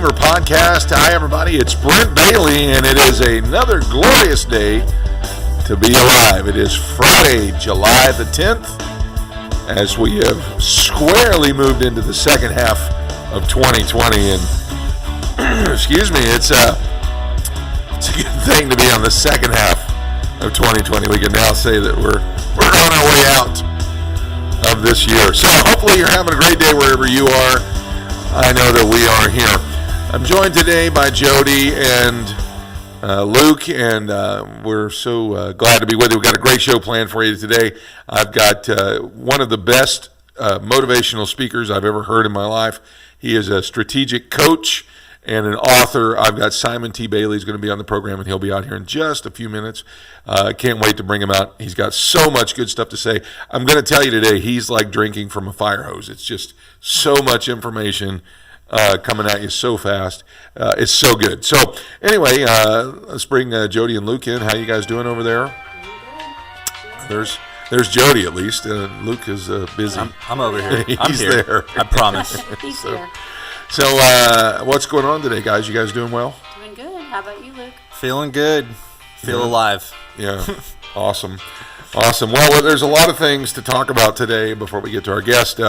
Believer Podcast. Hi, everybody. It's Brent Bailey, and it is another glorious day to be alive. It is Friday, July the 10th, as we have squarely moved into the second half of 2020. And, excuse me, it's a good thing to be on the second half of 2020. We can now say that we're on our way out of this year. So hopefully you're having a great day wherever you are. I know that we are here. I'm joined today by Jody and Luke, and we're so glad to be with you. We've got a great show planned for you today. I've got one of the best motivational speakers I've ever heard in my life. He is a strategic coach and an author. I've got Simon T. Bailey is going to be on the program, and he'll be out here in just a few minutes. Can't wait to bring him out. He's got so much good stuff to say. I'm going to tell you today, he's like drinking from a fire hose. It's just so much information coming at you so fast. It's so good. So anyway, let's bring Jody and Luke in. How you guys doing over there? There's Jody at least. Luke is busy. I'm over here. He's there. I promise. He's here. So what's going on today, guys? You guys doing well? Doing good. How about you, Luke? Feeling good. Feel alive. Yeah. Awesome. Well, there's a lot of things to talk about today before we get to our guest.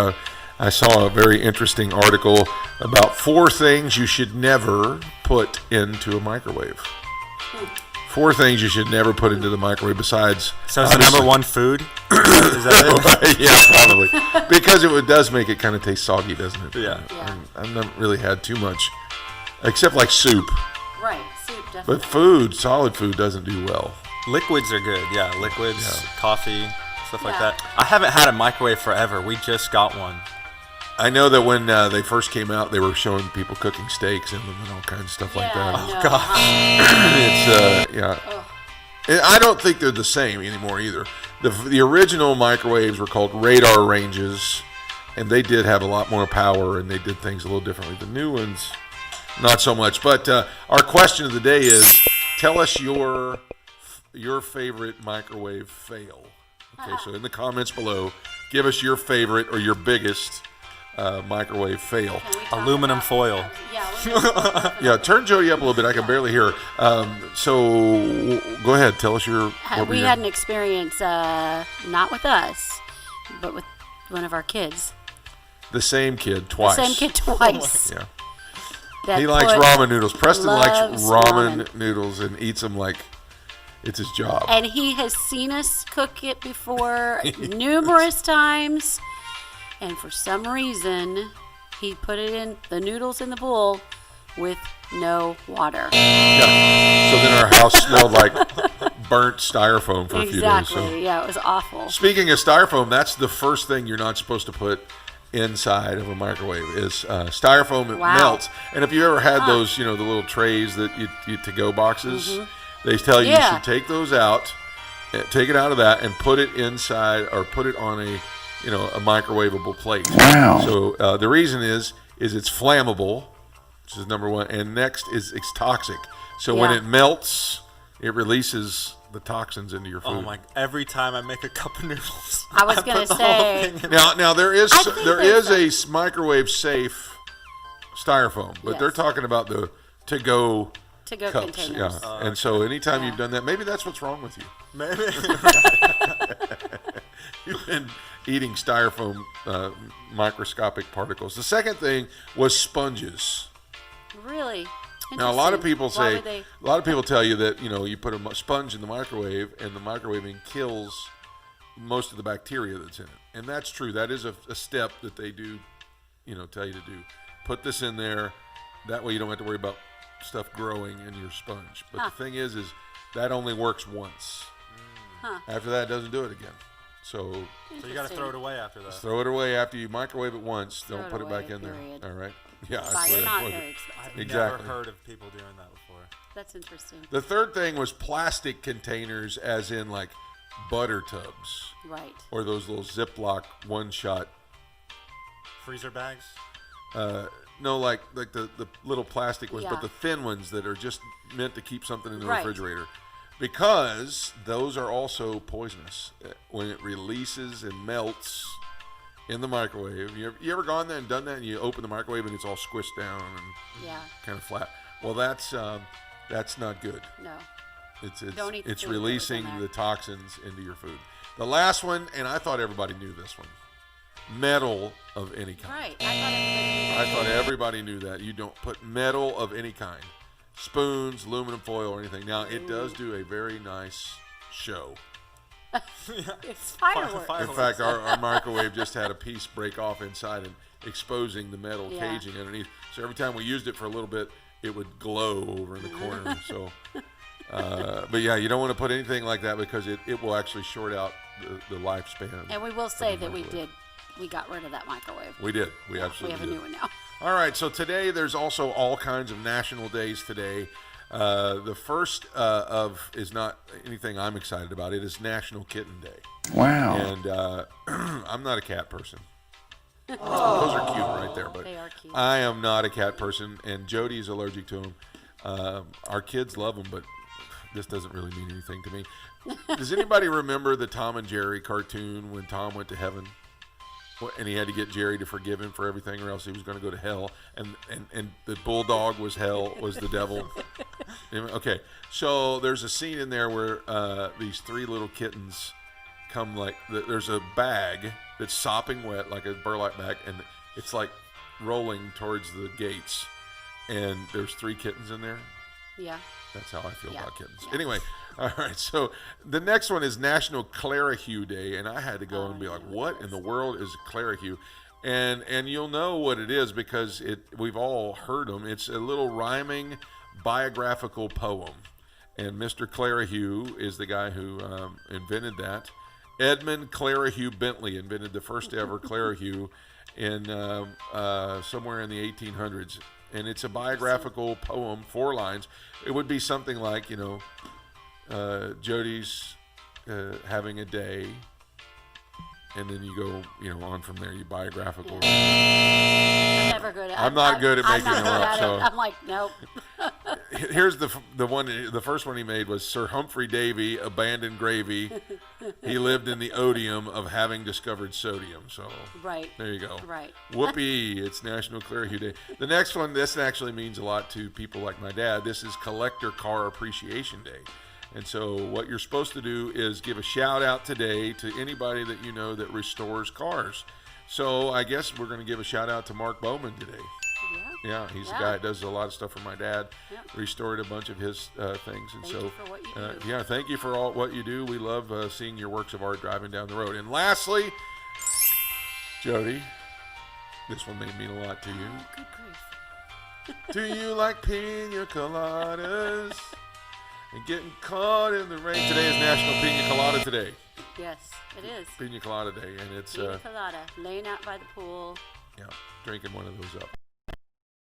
I saw a very interesting article about 4 things you should never put into a microwave. 4 things you should never put into the microwave besides... So is the number one food? Is that it? Yeah, probably. Because it does make it kind of taste soggy, doesn't it? Yeah. I've never really had too much, except like soup. Right, soup, definitely. But solid food doesn't do well. Liquids are good. Yeah, liquids, coffee, stuff like Yeah. that. I haven't had a microwave forever. We just got one. I know that when they first came out, they were showing people cooking steaks in them and all kinds of stuff like that. No. Oh, God. It's And I don't think they're the same anymore either. The original microwaves were called radar ranges, and they did have a lot more power, and they did things a little differently. The new ones, not so much. But our question of the day is, tell us your favorite microwave fail. Okay, so in the comments below, give us your favorite or your biggest microwave fail. Aluminum foil. Yeah, turn Jody up a little bit. I can barely hear her. So go ahead. Tell us We had an experience, not with us, but with one of our kids. The same kid twice. The same kid twice. Yeah. That He likes ramen noodles. Preston likes loves ramen noodles and eats them like it's his job. And he has seen us cook it before numerous times. And for some reason, he put the noodles in the bowl with no water. Yeah. So then our house smelled like burnt styrofoam for a few days. So. Exactly. Yeah, it was awful. Speaking of styrofoam, that's the first thing you're not supposed to put inside of a microwave is styrofoam. It melts. And if you ever had those, the little trays that you to-go boxes, they tell you you should take those out, take it out of that, and put it inside or put it on a microwavable plate. Wow. So the reason is it's flammable, which is number one, and next is it's toxic. So when it melts, it releases the toxins into your food. Oh my! Every time I make a cup of noodles, I was going to say. Now there is a microwave safe styrofoam, but they're talking about the to-go cups. Containers. Yeah. And so anytime you've done that, maybe that's what's wrong with you. Maybe. You've been eating styrofoam microscopic particles. The second thing was sponges. Really? Now a lot of people Why say, would a lot of people tell you that you put a sponge in the microwave and the microwaving kills most of the bacteria that's in it, and that's true. That is a step that they do, tell you to do. Put this in there, that way you don't have to worry about stuff growing in your sponge. But the thing is that only works once. After that, it doesn't do it again. So you got to throw it away after that. Throw it away after you microwave it once. Don't put it back in period. there. All right. Yeah. They're not very expensive. I've never heard of people doing that before. That's interesting. The third thing was plastic containers, as in like butter tubs. Right. Or those little Ziploc one-shot. Freezer bags? No, like the little plastic ones, but the thin ones that are just meant to keep something in the refrigerator. Because those are also poisonous. When it releases and melts, in the microwave. You ever gone there and done that, and you open the microwave and it's all squished down and kind of flat? Well, that's not good. No. Don't eat it's food releasing that was in the toxins into your food. The last one, and I thought everybody knew this one, metal of any kind. Right. I thought everybody knew that. You don't put metal of any kind. Spoons, aluminum foil, or anything. Now, it does do a very nice show. It's fireworks. In fact, our microwave just had a piece break off inside and exposing the metal caging underneath. So every time we used it for a little bit, it would glow over in the corner. So, but yeah, you don't want to put anything like that because it will actually short out the lifespan. And we will say that we got rid of that microwave. We did. We absolutely did. We have a new one now. All right, so today there's also all kinds of national days today. The first is not anything I'm excited about. It is National Kitten Day. Wow. And I'm not a cat person. Those are cute right there, but they are cute. I am not a cat person, and Jody's allergic to them. Our kids love them, but this doesn't really mean anything to me. Does anybody remember the Tom and Jerry cartoon when Tom went to heaven? And he had to get Jerry to forgive him for everything, or else he was going to go to hell. And the bulldog was the devil. Okay, so there's a scene in there where these three little kittens come there's a bag that's sopping wet, like a burlap bag, and it's like rolling towards the gates. And there's three kittens in there. Yeah. That's how I feel about kittens. Yeah. Anyway, all right, so the next one is National Clarihue Day, and I had to go and be like, what in the world is Clarihue? And you'll know what it is because we've all heard them. It's a little rhyming biographical poem, and Mr. Clarihue is the guy who invented that. Edmund Clarihue Bentley invented the first ever Clarihue in somewhere in the 1800s. And it's a biographical poem, 4 lines. It would be something like, Jody's having a day, and then you go, on from there. You biographical. I'm never good at. I'm not good at making them up. So I'm like, nope. Here's the one. The first one he made was Sir Humphrey Davy abandoned gravy. He lived in the odium of having discovered sodium. So right there you go. Right. Whoopee! It's National Clarihue Day. The next one. This actually means a lot to people like my dad. This is Collector Car Appreciation Day. And so what you're supposed to do is give a shout out today to anybody that you know that restores cars. So I guess we're going to give a shout out to Mark Bowman today. Yeah, he's the guy that does a lot of stuff for my dad. Yep. Restored a bunch of his things. And thank you for what you do. Yeah, thank you for all what you do. We love seeing your works of art driving down the road. And lastly, Jody, this one may mean a lot to you. Oh, good grief. Do you like pina coladas? And getting caught in the rain. Today is National Pina Colada Day. Yes, it is. Pina Colada Day, and it's Pina Colada, laying out by the pool. Yeah, drinking one of those up.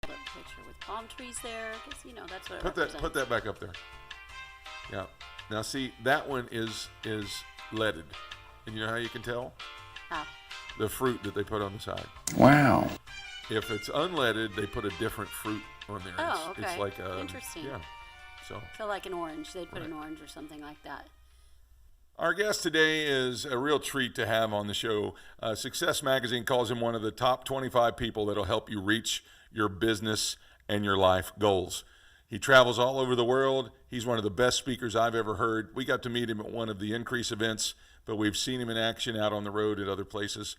Picture with palm trees there, because that's what. Put that back up there. Yeah. Now see, that one is leaded, and you know how you can tell? How? The fruit that they put on the side. Wow. If it's unleaded, they put a different fruit on there. Oh, okay. It's like interesting. Yeah. So like an orange, they'd put an orange or something like that. Our guest today is a real treat to have on the show. Success Magazine calls him one of the top 25 people that'll help you reach your business and your life goals. He travels all over the world. He's one of the best speakers I've ever heard. We got to meet him at one of the Increase events, but we've seen him in action out on the road at other places.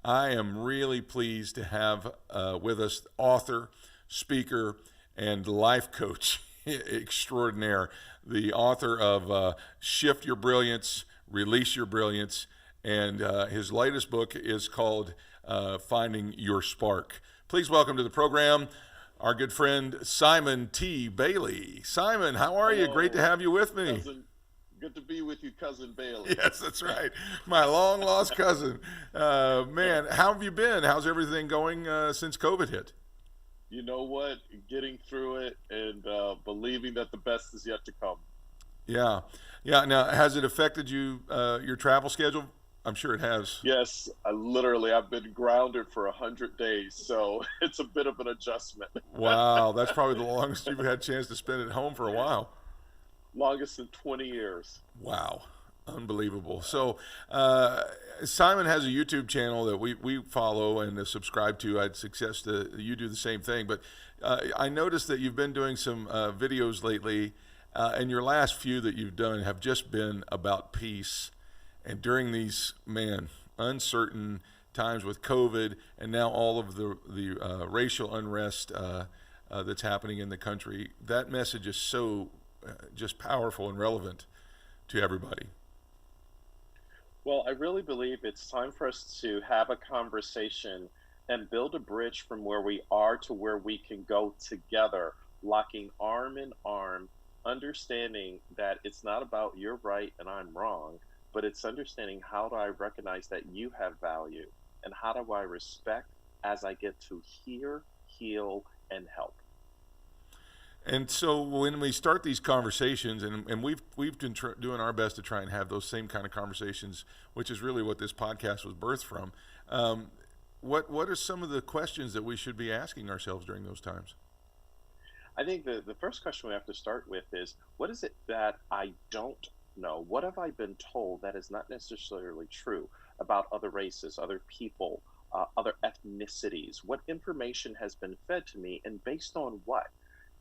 I am really pleased to have with us author, speaker, and life coach extraordinaire, the author of Shift Your Brilliance, Release Your Brilliance, and his latest book is called Finding Your Spark. Please welcome to the program our good friend Simon T. Bailey. Simon, how are you? Great to have you with me. Cousin, good to be with you, Cousin Bailey. Yes, that's right. My long-lost cousin. Man, how have you been? How's everything going since COVID hit? You know what? Getting through it and believing that the best is yet to come. Yeah. Now, has it affected you, your travel schedule? I'm sure it has. Yes, I've been grounded for 100 days, so it's a bit of an adjustment. Wow, that's probably the longest you've had a chance to spend at home for a while. Longest in 20 years. Wow. Unbelievable. So Simon has a YouTube channel that we follow and subscribe to. I'd suggest that you do the same thing. But I noticed that you've been doing some videos lately, and your last few that you've done have just been about peace. And during these, uncertain times with COVID and now all of the racial unrest that's happening in the country, that message is so just powerful and relevant to everybody. Well, I really believe it's time for us to have a conversation and build a bridge from where we are to where we can go together, locking arm in arm, understanding that it's not about you're right and I'm wrong, but it's understanding how do I recognize that you have value and how do I respect as I get to hear, heal, and help. And so when we start these conversations, and we've been doing our best to try and have those same kind of conversations, which is really what this podcast was birthed from. What are some of the questions that we should be asking ourselves during those times? I think the first question we have to start with is, what is it that I don't know? What have I been told that is not necessarily true about other races, other people, other ethnicities? What information has been fed to me, and based on what?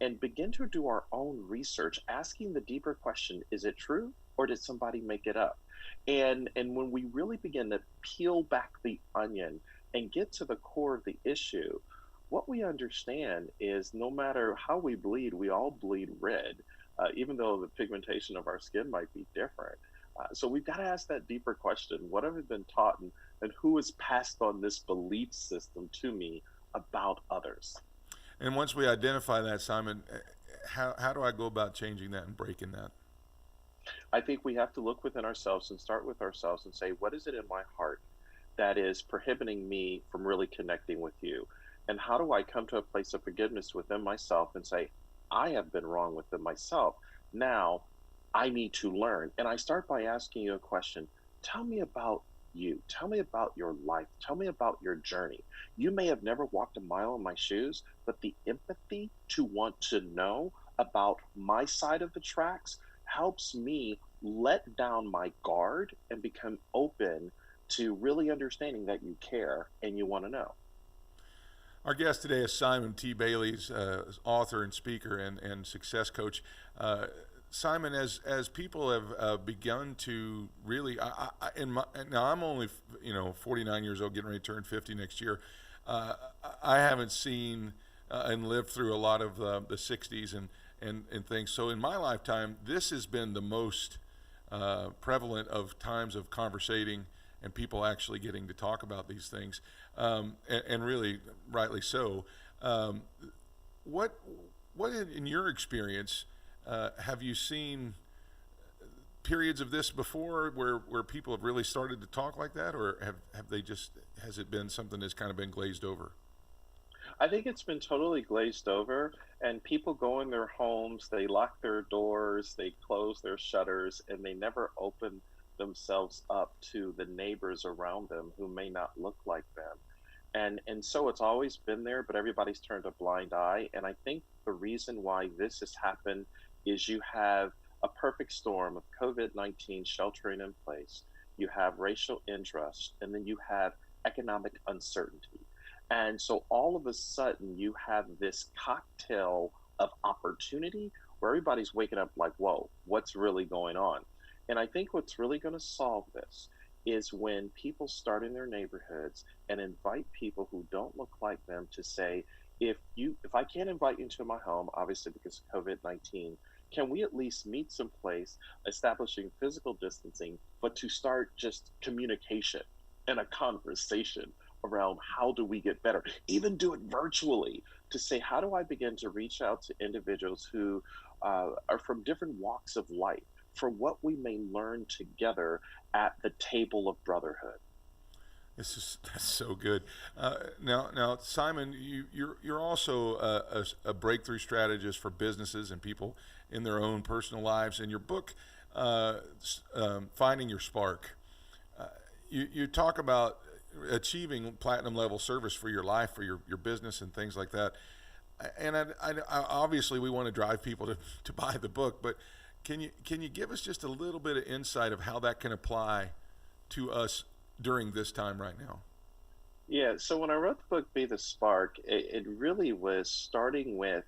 And begin to do our own research, asking the deeper question, is it true or did somebody make it up? And when we really begin to peel back the onion and get to the core of the issue, what we understand is no matter how we bleed, we all bleed red, even though the pigmentation of our skin might be different. So we've got to ask that deeper question. What have I been taught, and who has passed on this belief system to me about others? And once we identify that, Simon, how do I go about changing that and breaking that? I think we have to look within ourselves and start with ourselves and say, what is it in my heart that is prohibiting me from really connecting with you? And how do I come to a place of forgiveness within myself and say, I have been wrong within myself. Now I need to learn. And I start by asking you a question. Tell me about you. Tell me about your life. Tell me about your journey. You may have never walked a mile in my shoes, but the empathy to want to know about my side of the tracks helps me let down my guard and become open to really understanding that you care and you want to know. Our guest today is Simon T. Bailey's author and speaker and success coach. Simon, as people have begun to really, now I'm only 49 years old, getting ready to turn 50 next year. I haven't seen and lived through a lot of the 60s and things. So in my lifetime, this has been the most prevalent of times of conversating and people actually getting to talk about these things, and really rightly so. What in your experience have you seen periods of this before where people have really started to talk like that, or has it been something that's kind of been glazed over? I think it's been totally glazed over, and people go in their homes, they lock their doors, they close their shutters, and they never open themselves up to the neighbors around them who may not look like them. And so it's always been there, but everybody's turned a blind eye. And I think the reason why this has happened is you have a perfect storm of COVID-19 sheltering in place, you have racial interest, and then you have economic uncertainty. And so all of a sudden you have this cocktail of opportunity where everybody's waking up like, whoa, what's really going on? And I think what's really going to solve this is when people start in their neighborhoods and invite people who don't look like them to say, if I can't invite you into my home, obviously because of COVID-19, can we at least meet someplace establishing physical distancing, but to start just communication and a conversation around how do we get better, even do it virtually, to say, how do I begin to reach out to individuals who are from different walks of life for what we may learn together at the table of brotherhood. That's so good. Now, Simon, you're also a breakthrough strategist for businesses and people in their own personal lives. In your book, Finding Your Spark, you talk about achieving platinum level service for your life, for your business, and things like that. And I obviously we want to drive people to buy the book, but Can you give us just a little bit of insight of how that can apply to us during this time right now? Yeah, so when I wrote the book Be the Spark, it really was starting with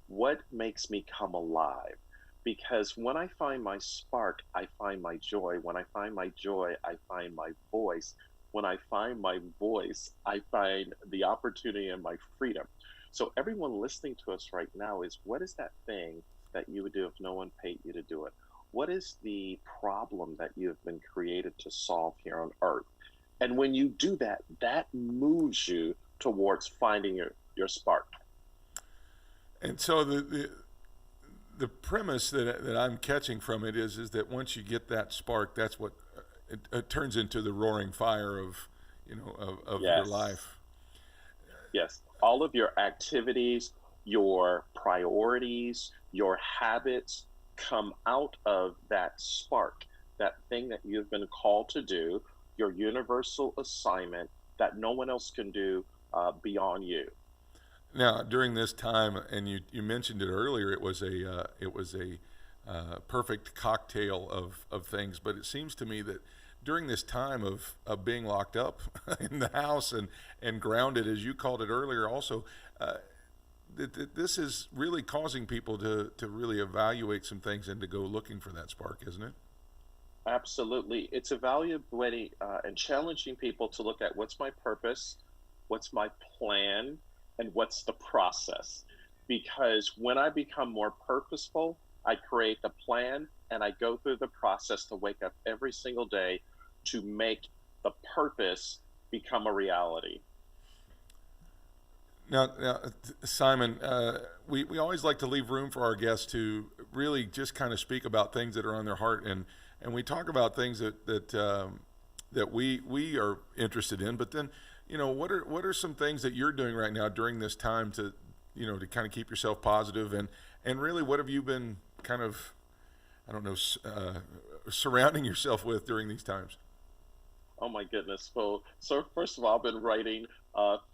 what makes me come alive. Because when I find my spark, I find my joy. When I find my joy, I find my voice. When I find my voice, I find the opportunity and my freedom. So everyone listening to us right now is, what is that thing that you would do if no one paid you to do it? What is the problem that you have been created to solve here on earth? And when you do that, that moves you towards finding your spark. And so the premise that I'm catching from it is that once you get that spark, that's what it turns into the roaring fire of of your Yes. life. Yes. All of your activities, your priorities, your habits come out of that spark, that thing that you've been called to do, your universal assignment that no one else can do beyond you. Now, during this time, and you mentioned it earlier, it was a perfect cocktail of things. But it seems to me that during this time of being locked up in the house and grounded, as you called it earlier, also, that this is really causing people to really evaluate some things and to go looking for that spark, isn't it? Absolutely. It's evaluating and challenging people to look at what's my purpose, what's my plan, and what's the process. Because when I become more purposeful, I create the plan and I go through the process to wake up every single day to make the purpose become a reality. Now, Simon, we always like to leave room for our guests to really just kind of speak about things that are on their heart, and we talk about things that we are interested in. But then, what are some things that you're doing right now during this time to to kind of keep yourself positive, and really, what have you been kind of, I don't know, surrounding yourself with during these times? Oh my goodness. So first of all, I've been writing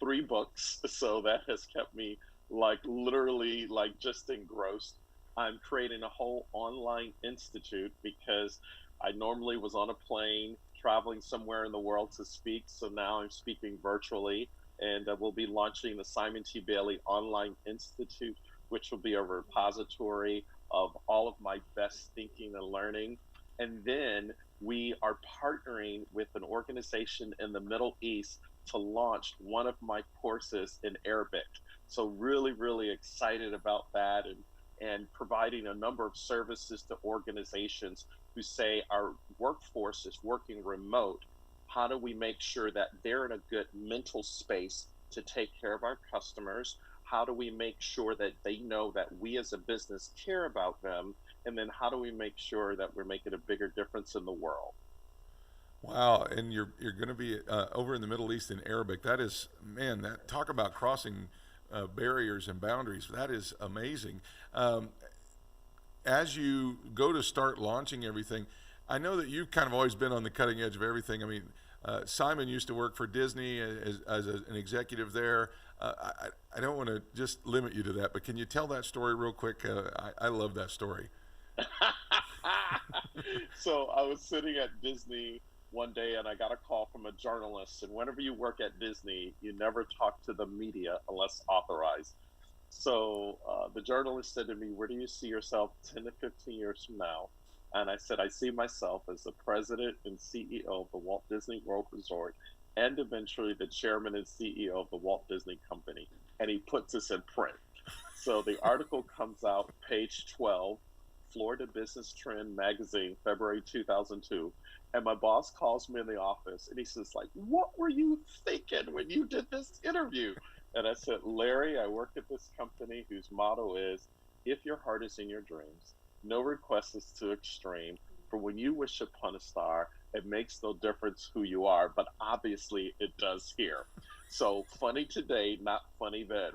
3 books, so that has kept me like literally like just engrossed. I'm creating a whole online institute because I normally was on a plane traveling somewhere in the world to speak, so now I'm speaking virtually, and we'll be launching the Simon T. Bailey Online Institute, which will be a repository of all of my best thinking and learning. And then we are partnering with an organization in the Middle East to launch one of my courses in Arabic. So really, really excited about that, and providing a number of services to organizations who say our workforce is working remote. How do we make sure that they're in a good mental space to take care of our customers? How do we make sure that they know that we as a business care about them? And then how do we make sure that we're making a bigger difference in the world? Wow, and you're going to be over in the Middle East in Arabic. That is, man, that talk about crossing barriers and boundaries. That is amazing. As you go to start launching everything, I know that you've kind of always been on the cutting edge of everything. I mean, Simon used to work for Disney as an executive there. I don't want to just limit you to that, but can you tell that story real quick? I love that story. So I was sitting at Disney one day and I got a call from a journalist. And whenever you work at Disney, you never talk to the media unless authorized. So the journalist said to me, "Where do you see yourself 10 to 15 years from now?" And I said, "I see myself as the president and CEO of the Walt Disney World Resort and eventually the chairman and CEO of the Walt Disney Company." And he puts this in print. So the article comes out, page 12, Florida Business Trend magazine, February 2002. And my boss calls me in the office and he says, like, "What were you thinking when you did this interview?" And I said, "Larry, I work at this company whose motto is, if your heart is in your dreams, no request is too extreme. For when you wish upon a star, it makes no difference who you are, but obviously it does here." So funny today, not funny then.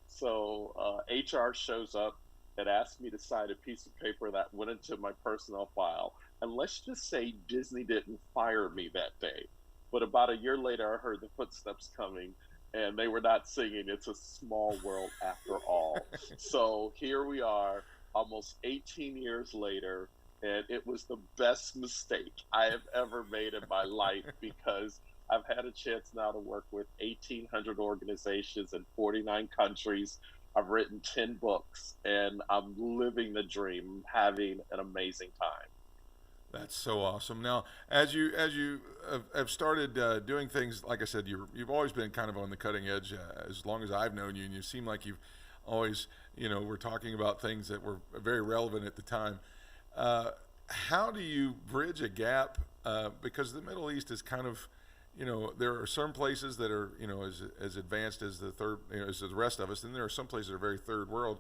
So HR shows up and asked me to sign a piece of paper that went into my personal file. And let's just say Disney didn't fire me that day. But about a year later, I heard the footsteps coming, and they were not singing "It's a Small World After All." So here we are, almost 18 years later, and it was the best mistake I have ever made in my life because I've had a chance now to work with 1,800 organizations in 49 countries. I've written 10 books, and I'm living the dream, having an amazing time. That's so awesome. Now, as you have started doing things, like I said, you've always been kind of on the cutting edge as long as I've known you, and you seem like you've always, we're talking about things that were very relevant at the time. Uh, how do you bridge a gap? Because the Middle East is kind of, there are some places that are, as advanced as the third, as the rest of us, and there are some places that are very third world.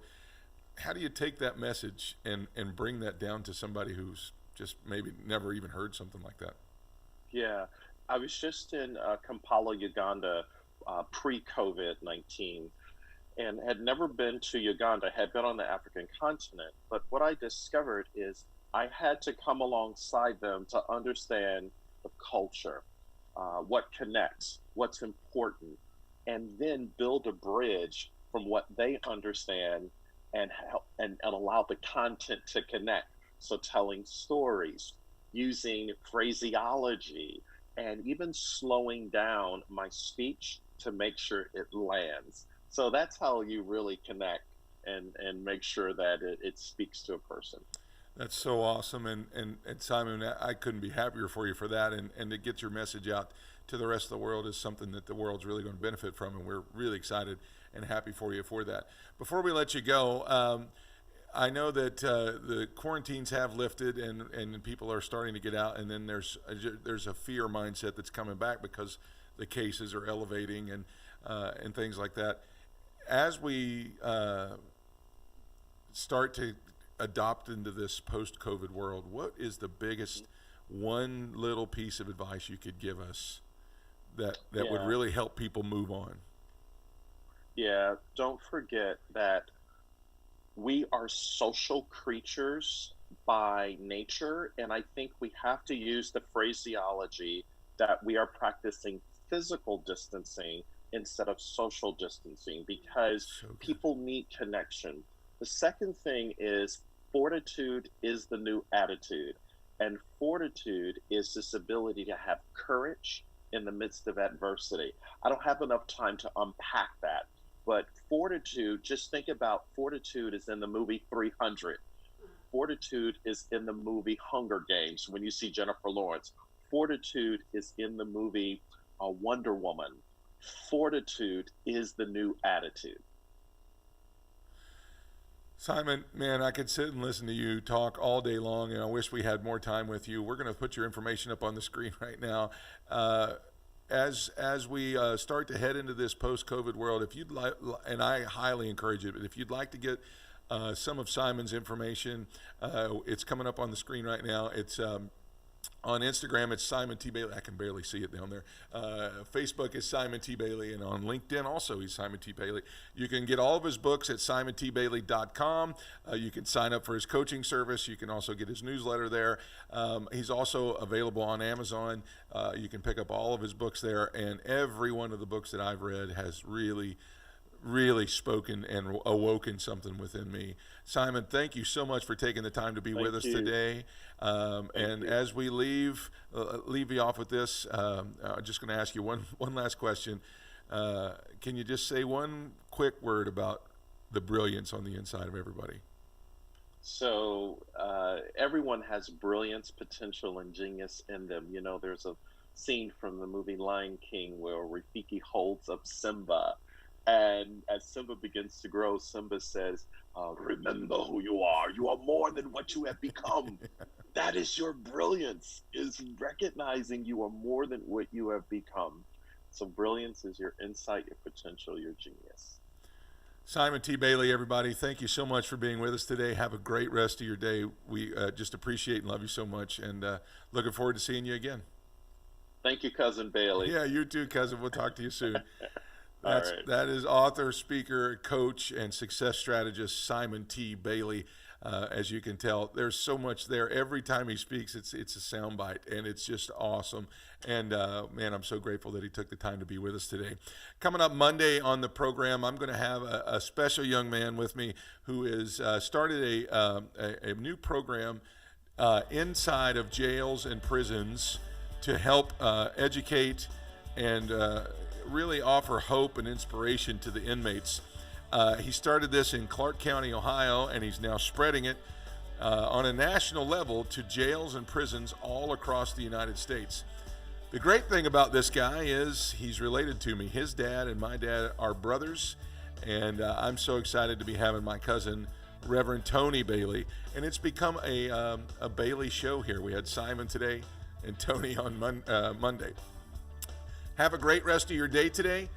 How do you take that message and bring that down to somebody who's just maybe never even heard something like that? Yeah, I was just in Kampala, Uganda, pre-COVID-19, and had never been to Uganda, had been on the African continent. But what I discovered is I had to come alongside them to understand the culture, what connects, what's important, and then build a bridge from what they understand and help and allow the content to connect. So telling stories, using phraseology, and even slowing down my speech to make sure it lands. So that's how you really connect and make sure that it speaks to a person. That's so awesome, and Simon, I couldn't be happier for you for that, and to get your message out to the rest of the world is something that the world's really going to benefit from, and we're really excited and happy for you for that. Before we let you go, I know that the quarantines have lifted and people are starting to get out, and then there's a fear mindset that's coming back because the cases are elevating and things like that. As we start to adopt into this post-COVID world, what is the biggest one little piece of advice you could give us that would Yeah, really help people move on? yeah. Don't forget that we are social creatures by nature, and I think we have to use the phraseology that we are practicing physical distancing instead of social distancing because So good. people need connection. The second thing is fortitude is the new attitude, and fortitude is this ability to have courage in the midst of adversity. I don't have enough time to unpack that, but fortitude, just think about fortitude is in the movie 300. Fortitude is in the movie Hunger Games when you see Jennifer Lawrence. Fortitude is in the movie Wonder Woman. Fortitude is the new attitude. Simon, man, I could sit and listen to you talk all day long, and I wish we had more time with you. We're going to put your information up on the screen right now. Uh, as we start to head into this post-COVID world, if you'd like, and I highly encourage it, but if you'd like to get some of Simon's information, it's coming up on the screen right now. It's on Instagram, it's Simon T. Bailey. I can barely see it down there. Facebook is Simon T. Bailey, and on LinkedIn also, he's Simon T. Bailey. You can get all of his books at simontbailey.com. You can sign up for his coaching service. You can also get his newsletter there. He's also available on Amazon. You can pick up all of his books there, and every one of the books that I've read has really spoken and awoken something within me. Simon, thank you so much for taking the time to be with Thank us you. today. Thank And you. as we leave you off with this, I'm just going to ask you one last question. Can you just say one quick word about the brilliance on the inside of everybody? So everyone has brilliance, potential, and genius in them. You know, there's a scene from the movie Lion King where Rafiki holds up Simba, and as Simba begins to grow, Simba says, "Remember who you are. You are more than what you have become." That is your brilliance, is recognizing you are more than what you have become. So brilliance is your insight, your potential, your genius. Simon T. Bailey, everybody, thank you so much for being with us today. Have a great rest of your day. We just appreciate and love you so much, and looking forward to seeing you again. Thank you, cousin Bailey. Yeah, you too, cousin. We'll talk to you soon. All right. That is author, speaker, coach, and success strategist Simon T. Bailey. As you can tell, there's so much there. Every time he speaks, it's a soundbite, and it's just awesome. And man, I'm so grateful that he took the time to be with us today. Coming up Monday on the program, I'm going to have a special young man with me who has started a new program inside of jails and prisons to help educate and really offer hope and inspiration to the inmates. He started this in Clark County, Ohio, and he's now spreading it on a national level to jails and prisons all across the United States. The great thing about this guy is he's related to me. His dad and my dad are brothers, and I'm so excited to be having my cousin, Reverend Tony Bailey. And it's become a Bailey show here. We had Simon today and Tony on Monday. Have a great rest of your day today.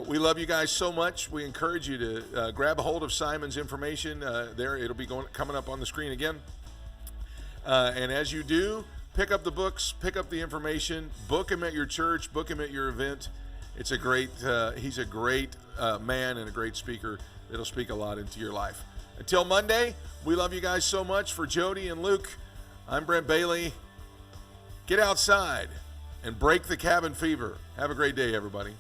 We love you guys so much. We encourage you to grab a hold of Simon's information. There, it'll be coming up on the screen again. And as you do, pick up the books, pick up the information, book him at your church, book him at your event. It's a great. He's a great man and a great speaker. It'll speak a lot into your life. Until Monday, we love you guys so much. For Jody and Luke, I'm Brent Bailey. Get outside and break the cabin fever. Have a great day, everybody.